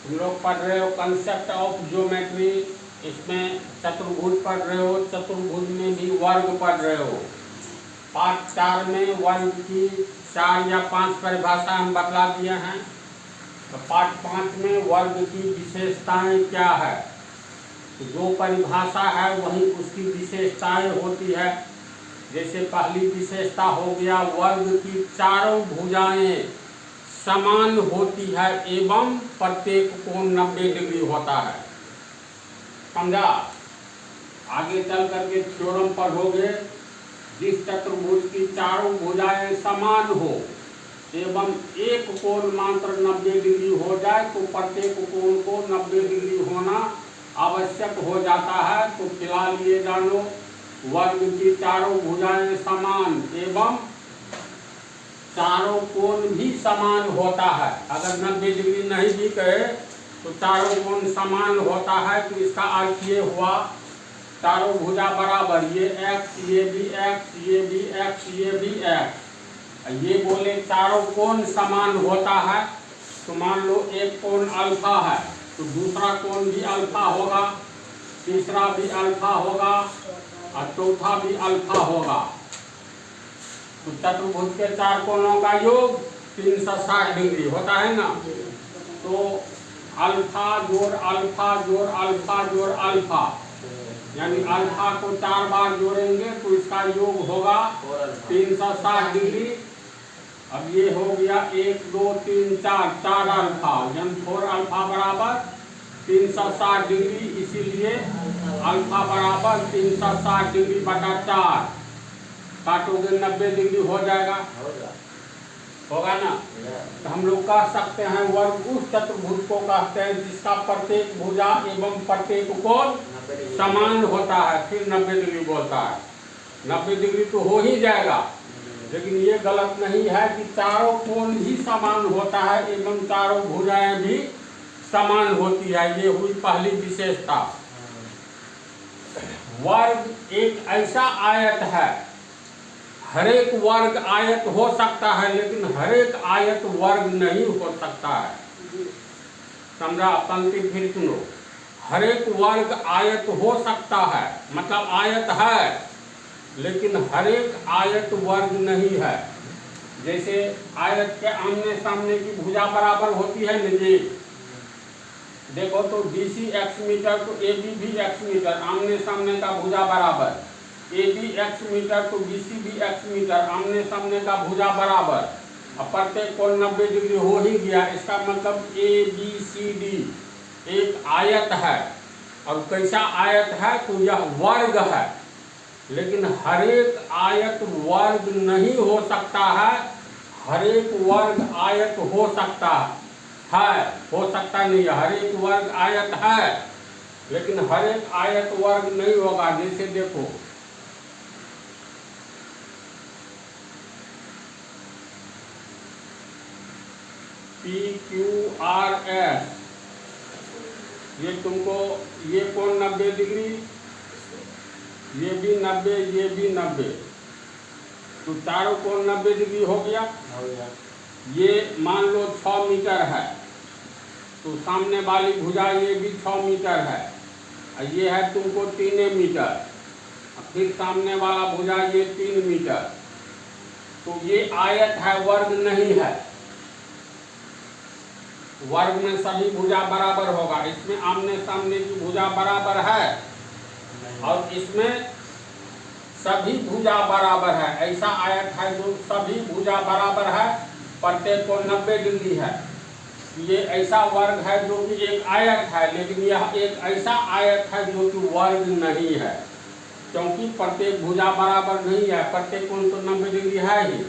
तुम लोग पढ़ रहे हो कंसेप्ट ऑफ ज्योमेट्री, इसमें चतुर्भुज पढ़ रहे हो, चतुर्भुज में भी वर्ग पढ़ रहे हो। पार्ट 4 में वर्ग की 4 या 5 परिभाषा हम बतला दिए हैं। तो पार्ट 5 में वर्ग की विशेषताएं क्या है, तो जो परिभाषा है वही उसकी विशेषताएं होती है। जैसे पहली विशेषता हो गया, वर्ग की चारों भुजाएं समान होती है एवं प्रत्येक कोण 90 डिग्री होता है। समझा? आगे चल करके थ्योरम पढ़ोगे, जिस चतुर्भुज की चारों भुजाएं समान हो एवं एक कोण मात्र 90 डिग्री हो जाए तो प्रत्येक कोण को 90 डिग्री होना आवश्यक हो जाता है। तो फिलहाल ये जानो, वर्ग की चारों भुजाएं समान एवं चारों कोण भी समान होता है। अगर 90 डिग्री नहीं भी कहे तो चारों कोण समान होता है, तो इसका अर्थ ये हुआ चारों भुजा बराबर, ये x, ये भी x, ये भी x, ये भी x। ये बोले चारों कोण समान होता है, तो मान लो एक कोण अल्फा है तो दूसरा कोण भी अल्फा होगा, तीसरा भी अल्फा होगा और चौथा भी अल्फा होगा। तो चतुर्भुज के 4 कोणों का योग 360 डिग्री होता है ना। तो अल्फा जोड़ अल्फा जोड़ अल्फा जोड़ अल्फा, यानी अल्फा को 4 बार जोड़ेंगे तो इसका योग होगा 360 डिग्री। अब ये हो गया 1 2 3 4, 4 अल्फा, यानी 4 अल्फा बराबर 360 डिग्री। इसीलिए अल्फा बराबर 360 डिग्री बटा 4, काटोगे 90 डिग्री हो जाएगा, होगा ना। तो हम लोग कह सकते हैं वर्ग उस चतुर्भुज को कहते हैं जिसका प्रत्येक भुजा एवं प्रत्येक कोण समान होता है। फिर 90 डिग्री बोलता है, 90 डिग्री तो हो ही जाएगा, लेकिन ये गलत नहीं है कि चारों कोण भी समान होता है एवं चारों भुजाएं भी समान होती है। ये हुई पहली विशेषता। वर्ग एक ऐसा आयत है, हर एक वर्ग आयत हो सकता है लेकिन हर एक आयत वर्ग नहीं हो सकता है। समझा? पंक्ति फिर सुनो, हर एक वर्ग आयत हो सकता है, मतलब आयत है लेकिन हर एक आयत वर्ग नहीं है। जैसे आयत के आमने सामने की भुजा बराबर होती है ना जी, देखो तो BC x मीटर तो AB भी x मीटर, आमने सामने का भुजा बराबर, AB x मीटर तो BC भी x मीटर, आमने सामने का भुजा बराबर। अब प्रत्येक कोण 90 डिग्री हो ही गया, इसका मतलब ABCD एक आयत है। और कैसा आयत है? तो यह वर्ग है, लेकिन हर एक आयत वर्ग नहीं हो सकता है। हर एक वर्ग आयत हो सकता है, हो सकता नहीं है। हर एक वर्ग आयत है लेकिन हर एक आयत वर्ग नहीं होगा। जैसे देखो, PQRS, ये तुमको ये कोण 90 डिग्री, ये भी 90, ये भी 90, तो चारों कोण 90 डिग्री हो गया। ये मान लो 6 मीटर है तो सामने वाली भुजा ये भी 6 मीटर है, और ये है तुमको 3 मीटर, फिर सामने वाला भुजा ये 3 मीटर। तो ये आयत है, वर्ग नहीं है। वर्ग में सभी भुजा बराबर होगा। इसमें आमने सामने की भुजा बराबर है और इसमें सभी भुजा बराबर है। ऐसा आयत है जो सभी भुजा बराबर है, प्रत्येक कोण 90 डिग्री है। ये ऐसा वर्ग है जो कि एक आयत है, लेकिन यह एक ऐसा आयत है जो कि वर्ग नहीं है, क्योंकि प्रत्येक भुजा बराबर नहीं है, प्रत्येक कोण तो 90 डिग्री है ही।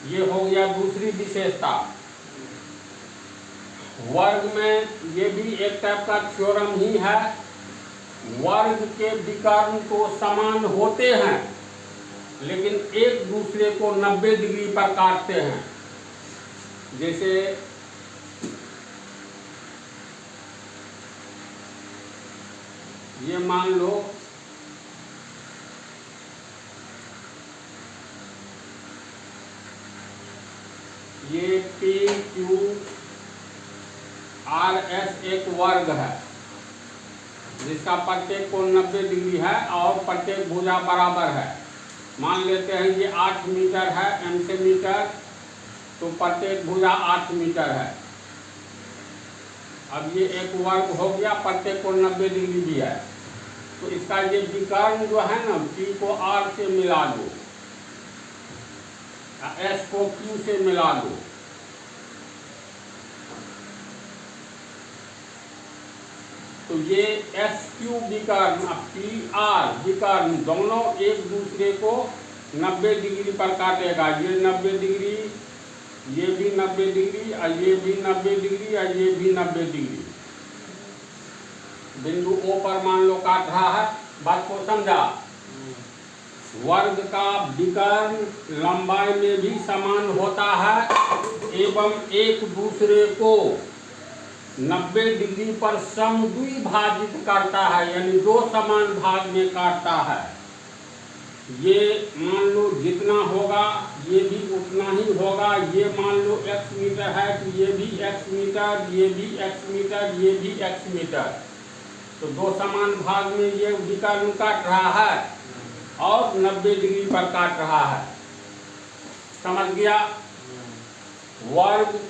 ये हो गया दूसरी विशेषता। वर्ग में ये भी एक टाइप का थ्योरम ही है, वर्ग के विकर्ण तो समान होते हैं लेकिन एक दूसरे को 90 डिग्री पर काटते हैं। जैसे ये मान लो ये PQRS आर एस एक वर्ग है जिसका प्रत्येक कोण 90 डिग्री है और प्रत्येक भुजा बराबर है। मान लेते हैं ये 8 मीटर है एम से मीटर, तो प्रत्येक भुजा 8 मीटर है। अब ये एक वर्ग हो गया, प्रत्येक कोण 90 डिग्री भी है। तो इसका ये विकर्ण जो है ना, P को R से मिला दो, S को Q से मिला दो। तो ये एस क्यू विकर्ण पी आर विकर्ण दोनों एक दूसरे को 90 डिग्री पर काटेगा। ये 90 डिग्री, ये भी 90 डिग्री, और ये भी 90 डिग्री, और ये भी 90 डिग्री। बिंदु O पर मान लो काट रहा है। बात को समझा? वर्ग का विकर्ण लंबाई में भी समान होता है एवं एक दूसरे को 90 डिग्री पर समद्विभाजित करता है, यानी दो समान भाग में काटता है। ये मान लो जितना होगा ये भी उतना ही होगा। ये मान लो x मीटर है तो ये भी x मीटर, ये भी x मीटर, ये भी x मीटर। तो दो समान भाग में ये विकर्ण काट रहा है और 90 डिग्री पर काट रहा है। समझ गया? वर्ग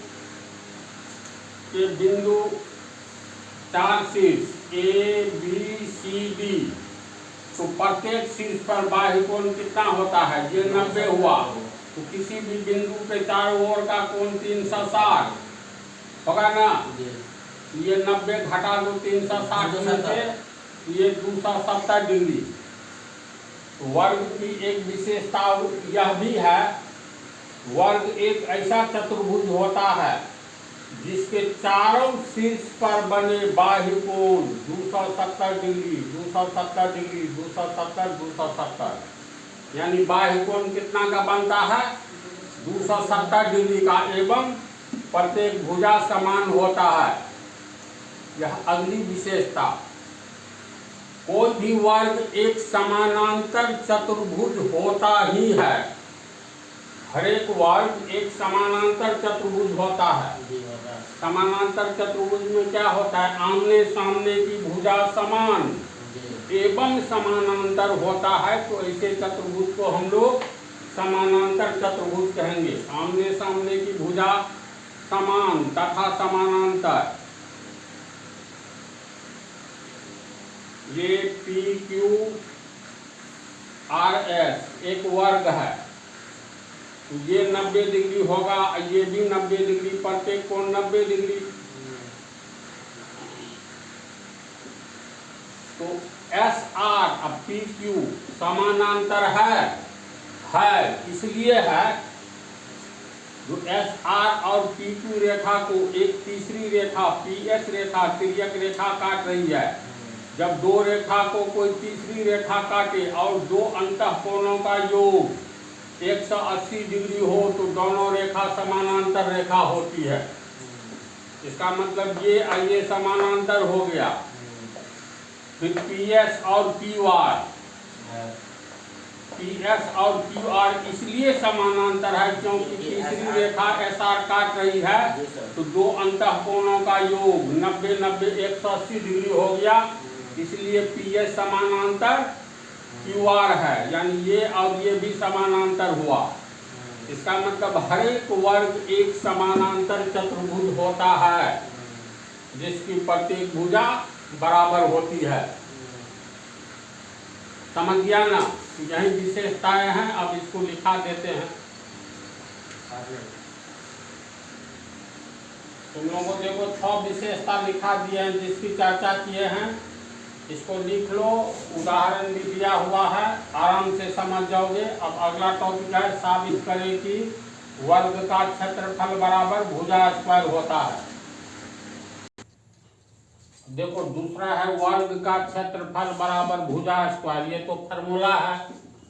के बिंदु 4 शीर्ष A B C D, तो प्रत्येक शीर्ष पर बाह्य कोण कितना होता है? ये 90 हुआ। तो किसी भी बिंदु पे चारों ओर का कोण 360 होगा ना। ये 90 घटा दो 360 में से, ये 270 डिग्री। वर्ग की एक विशेषता यह भी है, वर्ग एक ऐसा चतुर्भुज होता है जिसके चारों शीर्ष पर बने बाह्य कोण 270 डिग्री, 270 डिग्री, 270, 270, यानी बाह्य कोण कितना का बनता है? 270 डिग्री का, एवं प्रत्येक भुजा समान होता है। यह अगली विशेषता। कोई भी वर्ग एक समानांतर चतुर्भुज होता ही है। हर एक वर्ग एक समानांतर चतुर्भुज होता है। समानांतर चतुर्भुज में क्या होता है? आमने सामने की भुजा समान एवं समानांतर होता है। तो ऐसे चतुर्भुज को हम लोग समानांतर चतुर्भुज कहेंगे। आमने सामने की भुजा समान तथा समानांतर। ये पी क्यू आर एस एक वर्ग है, तो ये 90 डिग्री होगा, ये भी 90 डिग्री, प्रत्येक कोण 90 डिग्री। तो एस आर अब पी क्यू समानांतर है इसलिए है जो एस आर और पी क्यू रेखा को एक तीसरी रेखा पी एस रेखा तिर्यक रेखा काट रही है। जब दो रेखा को कोई तीसरी रेखा काटे और दो अंतःकोणों का योग 180 डिग्री हो तो दोनों रेखा समानांतर रेखा होती है। इसका मतलब ये समानांतर हो गया। फिर पी एस और क्यू आर, पी एस और क्यू आर इसलिए समानांतर है क्योंकि तीसरी रेखा एस आर काट रही है, तो दो अंतःकोणों का योग 90 90 180 डिग्री हो गया। इसलिए पी एस समानांतर क्यू आर है, यानी ये और ये भी समानांतर हुआ। इसका मतलब हर एक वर्ग एक समानांतर चतुर्भुज होता है जिसकी प्रत्येक भुजा बराबर होती है। समझ गया ना? यही विशेषताएं हैं। अब इसको लिखा देते हैं। तुम लोगों को देखो 6 विशेषता लिखा दिए हैं जिसकी चर्चा किए हैं। इसको लिख लो, उदाहरण भी दिया हुआ है, आराम से समझ जाओगे। अब अगला टॉपिक है साबित करें कि वर्ग का क्षेत्रफल बराबर भुजा स्क्वायर होता है। देखो दूसरा है वर्ग का क्षेत्रफल बराबर भुजा स्क्वायर। ये तो फॉर्मूला है,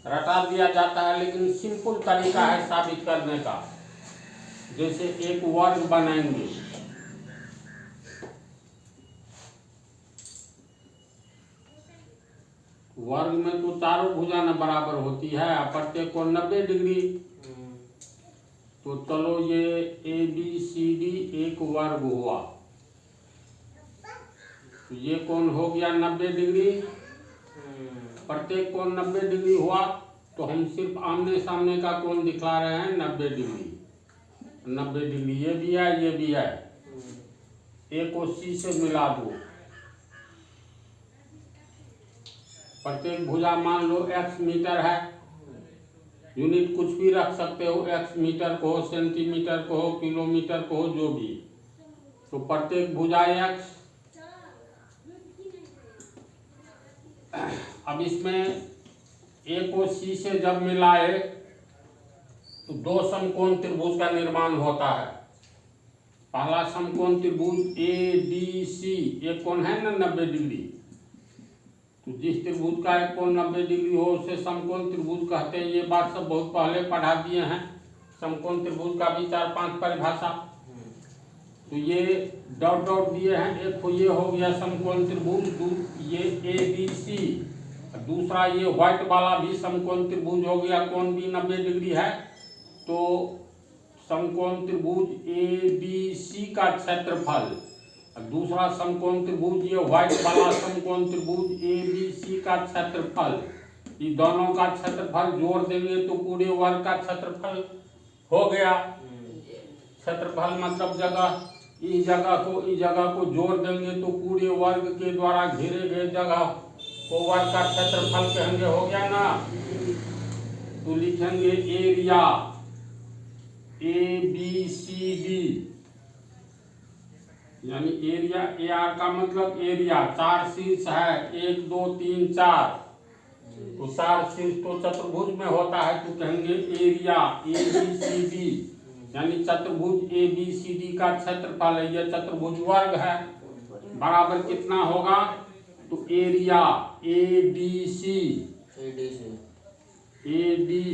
रटा दिया जाता है, लेकिन सिंपल तरीका है साबित करने का। जैसे एक वर्ग बनाएंगे, वर्ग में तो चारों भुजा न बराबर होती है, प्रत्येक कोण 90 डिग्री। तो चलो ये ए बी सी डी एक वर्ग हुआ। तो ये कोण हो गया 90 डिग्री। प्रत्येक कोण 90 डिग्री हुआ तो हम सिर्फ आमने सामने का कोण दिखला रहे हैं 90 डिग्री। 90 डिग्री ये भी है, ये भी है। ए को सी से मिला दो। प्रत्येक भुजा मान लो x मीटर है, यूनिट कुछ भी रख सकते हो, x मीटर को हो, सेंटीमीटर को हो, किलोमीटर को हो, जो भी। तो प्रत्येक भुजा x। अब इसमें ए को सी से जब मिलाए तो दो समकोण त्रिभुज का निर्माण होता है। पहला समकोण त्रिभुज ए डी सी, एक कोण है ना 90 डिग्री। तो जिस त्रिभुज का एक कोण 90 डिग्री हो उसे समकोण त्रिभुज कहते हैं। ये बात सब बहुत पहले पढ़ा दिए हैं। समकोण त्रिभुज का भी 4-5 परिभाषा। तो ये डॉट डॉट दिए हैं। एक तो ये हो गया समकोण त्रिभुज, ये ए डी सी। दूसरा ये व्हाइट वाला भी समकोण त्रिभुज हो गया, कोण भी 90 डिग्री है। तो समकोण त्रिभुज ए बी सी का क्षेत्रफल, दूसरा समकोण त्रिभुज ये व्हाइट वाला समकोण त्रिभुज ए बी सी का क्षेत्रफल, ये दोनों का क्षेत्रफल जोड़ देंगे तो पूरे वर्ग का क्षेत्रफल हो गया। क्षेत्रफल मतलब जगह, इस जगह को जोड़ देंगे तो पूरे वर्ग के द्वारा घेरे गए जगह को वर्ग का क्षेत्रफल कहेंगे। हो गया ना। तो लिखेंगे area A B C D, यानी एरिया, ए आर का मतलब एरिया। 4 शीर्ष है, 1 2 3 4। तो 4 शीर्ष तो चतुर्भुज में होता है, तो कहेंगे area A B C D, यानी चतुर्भुज ए बी सी डी का क्षेत्रफल है। यह चतुर्भुज वर्ग है। बराबर कितना होगा? तो एरिया ए डी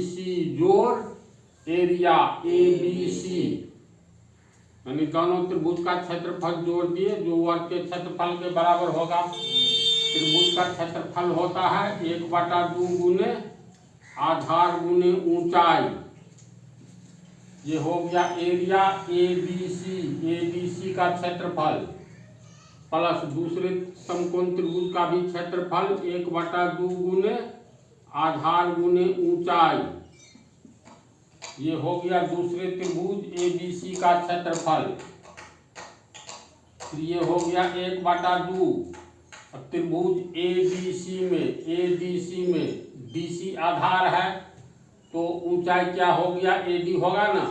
सी जोड़ एरिया ए बी सी, यानी दोनों त्रिभुज का क्षेत्रफल जोड़ दिए जो वर्ग के क्षेत्रफल के बराबर होगा। त्रिभुज का क्षेत्रफल होता है 1/2 गुने आधार गुने ऊंचाई। ये हो गया एरिया ए बी सी का क्षेत्रफल प्लस दूसरे समकोण त्रिभुज का भी क्षेत्रफल 1/2 गुने आधार गुने ऊंचाई। ये हो गया दूसरे त्रिभुज ए बी सी का क्षेत्रफल। फिर ये हो गया 1/2 त्रिभुज ए डी सी में डी सी आधार है तो ऊंचाई क्या हो गया? ए डी होगा ना।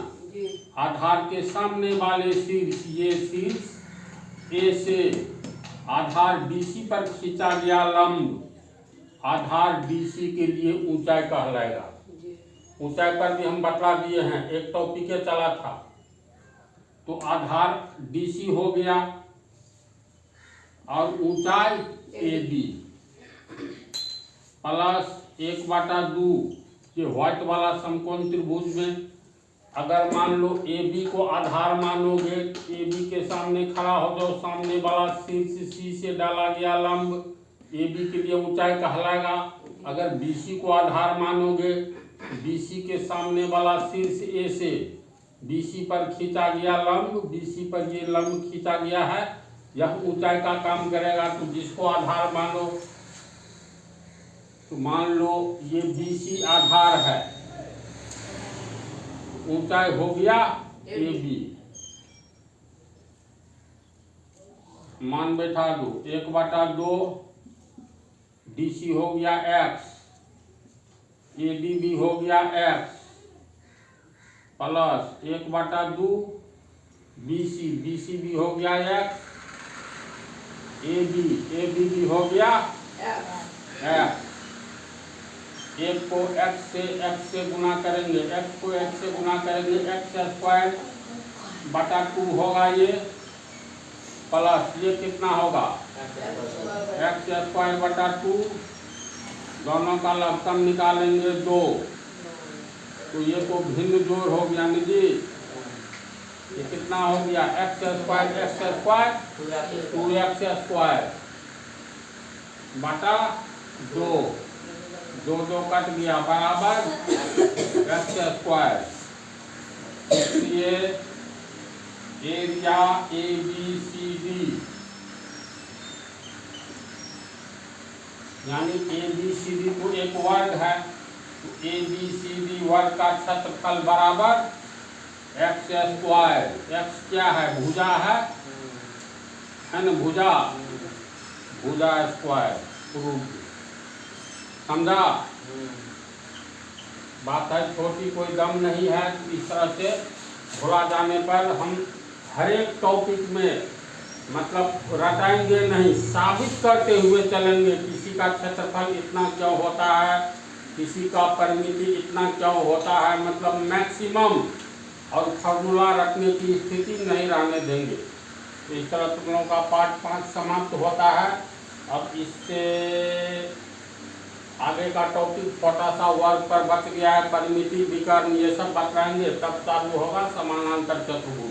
आधार के सामने वाले शीर्ष, ये शीर्ष ए से आधार डीसी पर खींचा गया लंब आधार डीसी के लिए ऊंचाई कहलाएगा। ऊंचाई पर भी हम बतला दिए हैं, एक टॉपिक चला था। तो आधार डीसी हो गया और ऊंचाई ए बी प्लस 1/2। ये व्हाइट वाला समकोण त्रिभुज में अगर मान लो ए बी को आधार मानोगे, ए बी के सामने खड़ा हो जाओ, सामने वाला शीर्ष सी से डाला गया लंब ए बी के लिए ऊंचाई कहलाएगा। अगर बी सी को आधार मानोगे, बी सी के सामने वाला शीर्ष ए से बी सी पर खींचा गया लंब, बी सी पर ये लंब खींचा गया है, यह ऊंचाई का काम करेगा। तो जिसको आधार मानो, तो मान लो ये बी सी आधार है, ऊंचाई हो गया ए बी। मान बैठा दो 1/2 डी सी हो गया x, ए डी भी हो गया x प्लस 1/2 बी सी भी हो गया x, ए बी भी हो गया x। एक को x से गुना करेंगे, x को x से गुना करेंगे, x² होगा ये, प्लस ये कितना होगा x²/2। दोनों का लघुत्तम निकालेंगे 2, तो ये तो भिन्न जोड़ हो गया ना जी। ये कितना हो गया x² 2x²/2 2 कट गया बराबर x²। इसलिए area A B C D यानी ए बी सी डी तो एक वर्ग है, तो ए बी सी डी वर्ग का क्षेत्रफल बराबर एक्स स्क्वायर। एक्स क्या है? भुजा है ना, भुजा, भुजा स्क्वायर प्रूफ। समझा? बात है छोटी, कोई दम नहीं है। इस तरह से भुला जाने पर हम हर एक टॉपिक में मतलब रटाएंगे नहीं, साबित करते हुए चलेंगे। किसी का क्षेत्रफल इतना क्यों होता है, किसी का परिमिति इतना क्यों होता है, मतलब मैक्सिमम और फार्मूला रखने की स्थिति नहीं रहने देंगे। तो इस तरह तुम लोगों का पाठ 5 समाप्त होता है। अब इससे आगे का टॉपिक छोटा सा वर्ग पर बच गया है, परिमिति, विकर्ण, ये सब बताएंगे, तब चालू होगा समानांतर चतुर्भुज।